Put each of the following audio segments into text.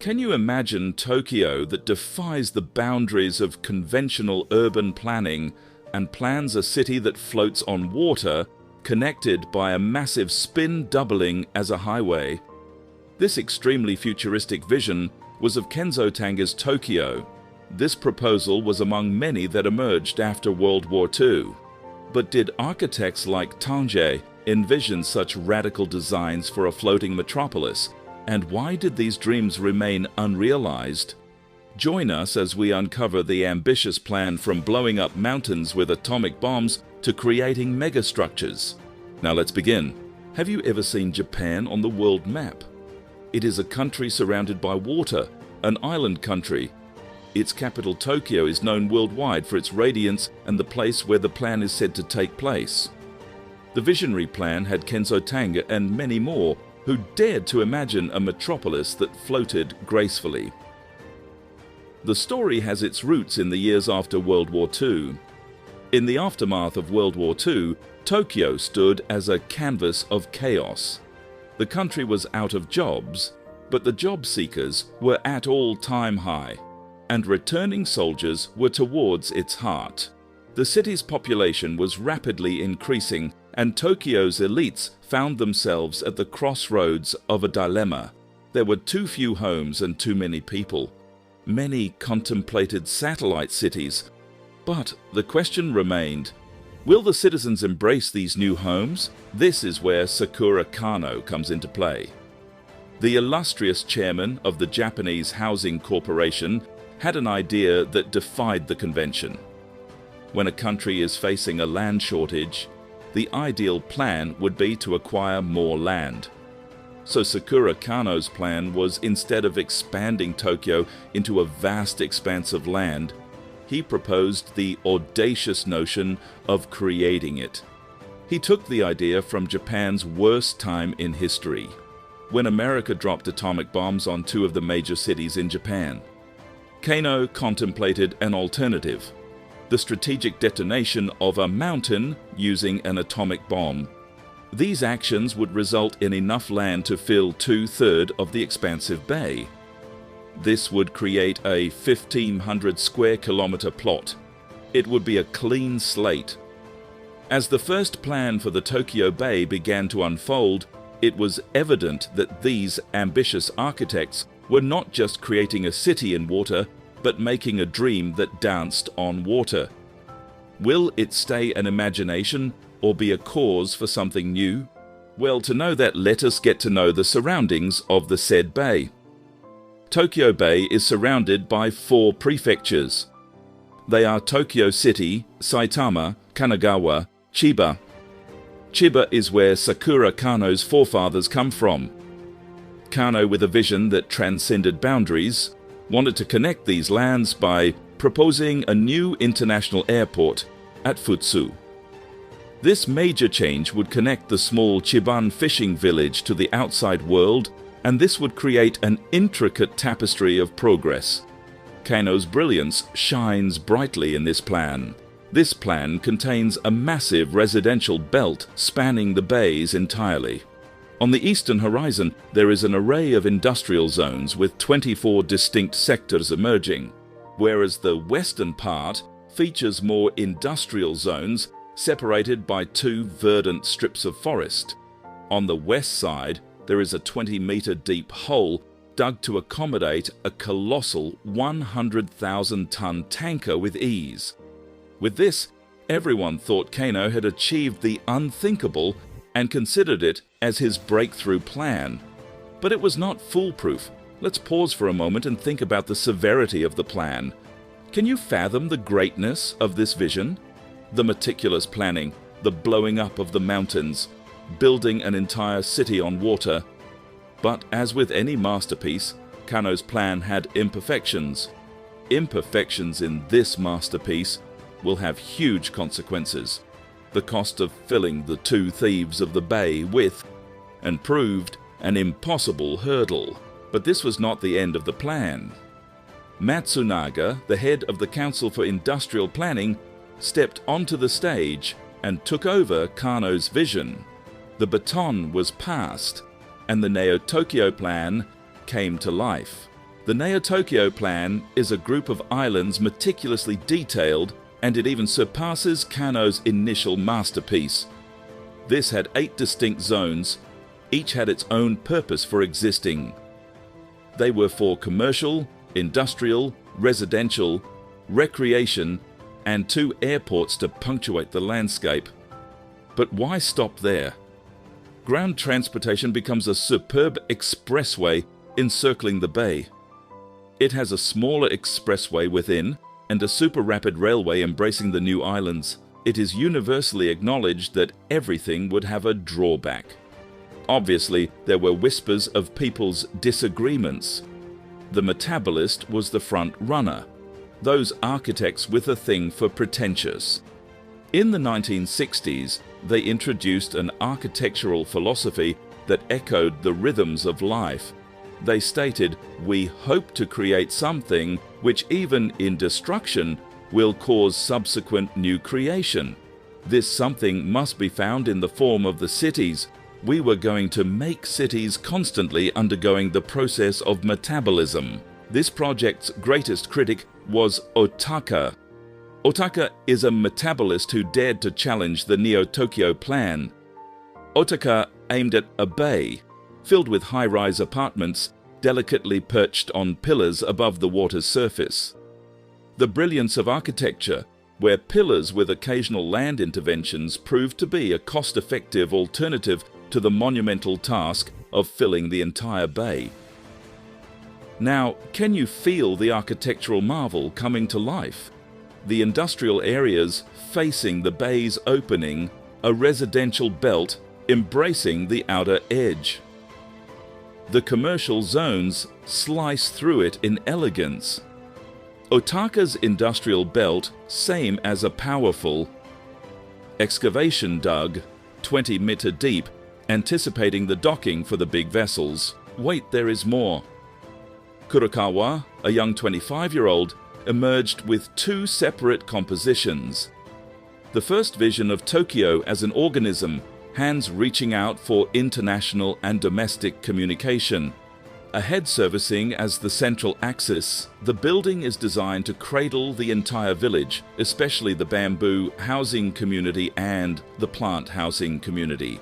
Can you imagine Tokyo that defies the boundaries of conventional urban planning and plans a city that floats on water, connected by a massive spin doubling as a highway? This extremely futuristic vision was of Kenzo Tange's Tokyo. This proposal was among many that emerged after World War II. But did architects like Tange envision such radical designs for a floating metropolis? And why did these dreams remain unrealized? Join us as we uncover the ambitious plan from blowing up mountains with atomic bombs to creating megastructures. Now let's begin. Have you ever seen Japan on the world map? It is a country surrounded by water, an island country. Its capital Tokyo is known worldwide for its radiance and the place where the plan is said to take place. The visionary plan had Kenzo Tange and many more who dared to imagine a metropolis that floated gracefully. The story has its roots in the years after World War II. In the aftermath of World War II, Tokyo stood as a canvas of chaos. The country was out of jobs, but the job seekers were at all-time high, and returning soldiers were towards its heart. The city's population was rapidly increasing, and Tokyo's elites found themselves at the crossroads of a dilemma. There were too few homes and too many people. Many contemplated satellite cities, but the question remained, will the citizens embrace these new homes? This is where Sakura Kano comes into play. The illustrious chairman of the Japanese Housing Corporation had an idea that defied the convention. When a country is facing a land shortage, the ideal plan would be to acquire more land. So Sakura Kano's plan was, instead of expanding Tokyo into a vast expanse of land, he proposed the audacious notion of creating it. He took the idea from Japan's worst time in history, when America dropped atomic bombs on two of the major cities in Japan. Kano contemplated an alternative: the strategic detonation of a mountain using an atomic bomb. These actions would result in enough land to fill 2/3 of the expansive bay. This would create a 1,500 square kilometer plot. It would be a clean slate. As the first plan for the Tokyo Bay began to unfold, it was evident that these ambitious architects were not just creating a city in water, but making a dream that danced on water. Will it stay an imagination or be a cause for something new? Well, to know that, let us get to know the surroundings of the said bay. Tokyo Bay is surrounded by 4 prefectures. They are Tokyo City, Saitama, Kanagawa, Chiba. Chiba is where Sakura Kano's forefathers come from. Kano, with a vision that transcended boundaries, wanted to connect these lands by proposing a new international airport at Futsu. This major change would connect the small Chiban fishing village to the outside world, and this would create an intricate tapestry of progress. Kano's brilliance shines brightly in this plan. This plan contains a massive residential belt spanning the bays entirely. On the eastern horizon, there is an array of industrial zones with 24 distinct sectors emerging, whereas the western part features more industrial zones separated by 2 verdant strips of forest. On the west side, there is a 20-meter deep hole dug to accommodate a colossal 100,000-ton tanker with ease. With this, everyone thought Kano had achieved the unthinkable and considered it as his breakthrough plan. But it was not foolproof. Let's pause for a moment and think about the severity of the plan. Can you fathom the greatness of this vision? The meticulous planning, the blowing up of the mountains, building an entire city on water. But as with any masterpiece, Kano's plan had imperfections. Imperfections in this masterpiece will have huge consequences. The cost of filling the 2 thieves of the bay with, and proved, an impossible hurdle. But this was not the end of the plan. Matsunaga, the head of the Council for Industrial Planning, stepped onto the stage and took over Kano's vision. The baton was passed, and the Neo-Tokyo plan came to life. The Neo-Tokyo plan is a group of islands meticulously detailed, and it even surpasses Kanno's initial masterpiece. This had 8 distinct zones. Each had its own purpose for existing. They were for commercial, industrial, residential, recreation, and 2 airports to punctuate the landscape. But why stop there? Ground transportation becomes a superb expressway encircling the bay. It has a smaller expressway within and a super rapid railway embracing the new islands. It is universally acknowledged that everything would have a drawback. Obviously, there were whispers of people's disagreements. The metabolist was the front runner, those architects with a thing for pretentious. In the 1960s, they introduced an architectural philosophy that echoed the rhythms of life. They stated, "We hope to create something which even in destruction will cause subsequent new creation. This something must be found in the form of the cities. We were going to make cities constantly undergoing the process of metabolism." This project's greatest critic was Otaka. Otaka is a metabolist who dared to challenge the Neo-Tokyo plan. Otaka aimed at a bay, filled with high-rise apartments, delicately perched on pillars above the water's surface. The brilliance of architecture, where pillars with occasional land interventions proved to be a cost-effective alternative to the monumental task of filling the entire bay. Now, can you feel the architectural marvel coming to life? The industrial areas facing the bay's opening, a residential belt embracing the outer edge. The commercial zones slice through it in elegance. Otaka's industrial belt, same as a powerful excavation dug 20-meter deep, anticipating the docking for the big vessels. Wait, there is more. Kurokawa, a young 25-year-old, emerged with 2 separate compositions. The first vision of Tokyo as an organism, hands reaching out for international and domestic communication. A head servicing as the central axis, the building is designed to cradle the entire village, especially the bamboo housing community and the plant housing community.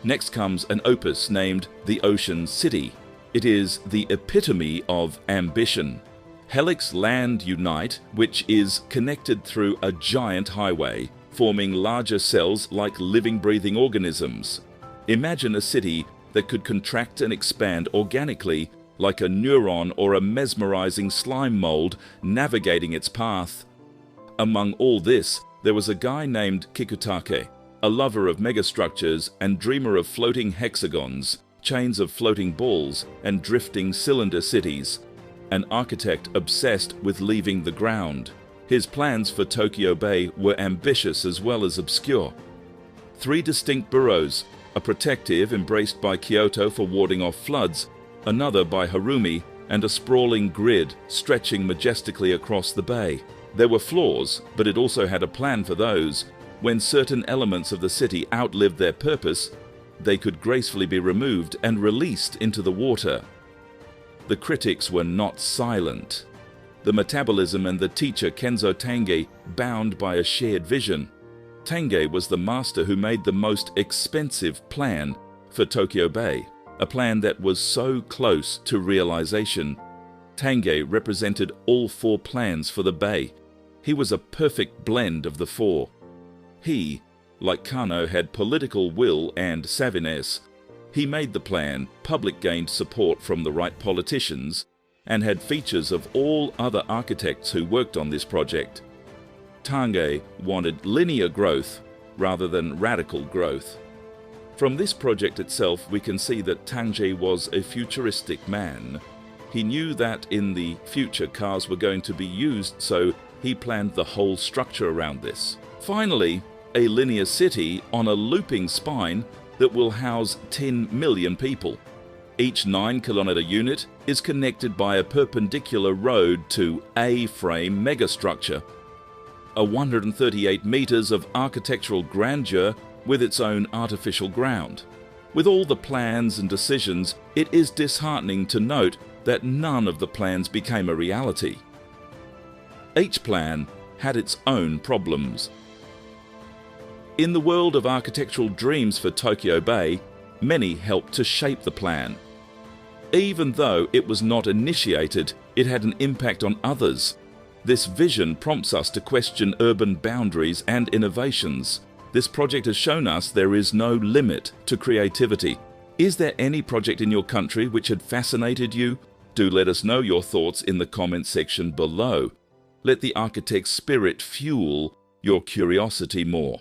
Next comes an opus named the Ocean City. It is the epitome of ambition. Helix Land Unite, which is connected through a giant highway, forming larger cells like living, breathing organisms. Imagine a city that could contract and expand organically, like a neuron or a mesmerizing slime mold navigating its path. Among all this, there was a guy named Kikutake, a lover of megastructures and dreamer of floating hexagons, chains of floating balls, and drifting cylinder cities. An architect obsessed with leaving the ground. His plans for Tokyo Bay were ambitious as well as obscure. 3 distinct boroughs, a protective embraced by Kyoto for warding off floods, another by Harumi, and a sprawling grid stretching majestically across the bay. There were flaws, but it also had a plan for those. When certain elements of the city outlived their purpose, they could gracefully be removed and released into the water. The critics were not silent. The metabolism and the teacher Kenzo Tange bound by a shared vision. Tange was the master who made the most expensive plan for Tokyo Bay, a plan that was so close to realization. Tange represented all 4 plans for the bay. He was a perfect blend of the 4. He, like Kanno, had political will and savviness. He made the plan, public gained support from the right politicians, and had features of all other architects who worked on this project. Tange wanted linear growth rather than radical growth. From this project itself, we can see that Tange was a futuristic man. He knew that in the future cars were going to be used, so he planned the whole structure around this. Finally, a linear city on a looping spine that will house 10 million people. Each 9-kilometer unit is connected by a perpendicular road to A-frame megastructure. A 138 meters of architectural grandeur with its own artificial ground. With all the plans and decisions, it is disheartening to note that none of the plans became a reality. Each plan had its own problems. In the world of architectural dreams for Tokyo Bay, many helped to shape the plan. Even though it was not initiated, it had an impact on others. This vision prompts us to question urban boundaries and innovations. This project has shown us there is no limit to creativity. Is there any project in your country which had fascinated you? Do let us know your thoughts in the comments section below. Let the architect's spirit fuel your curiosity more.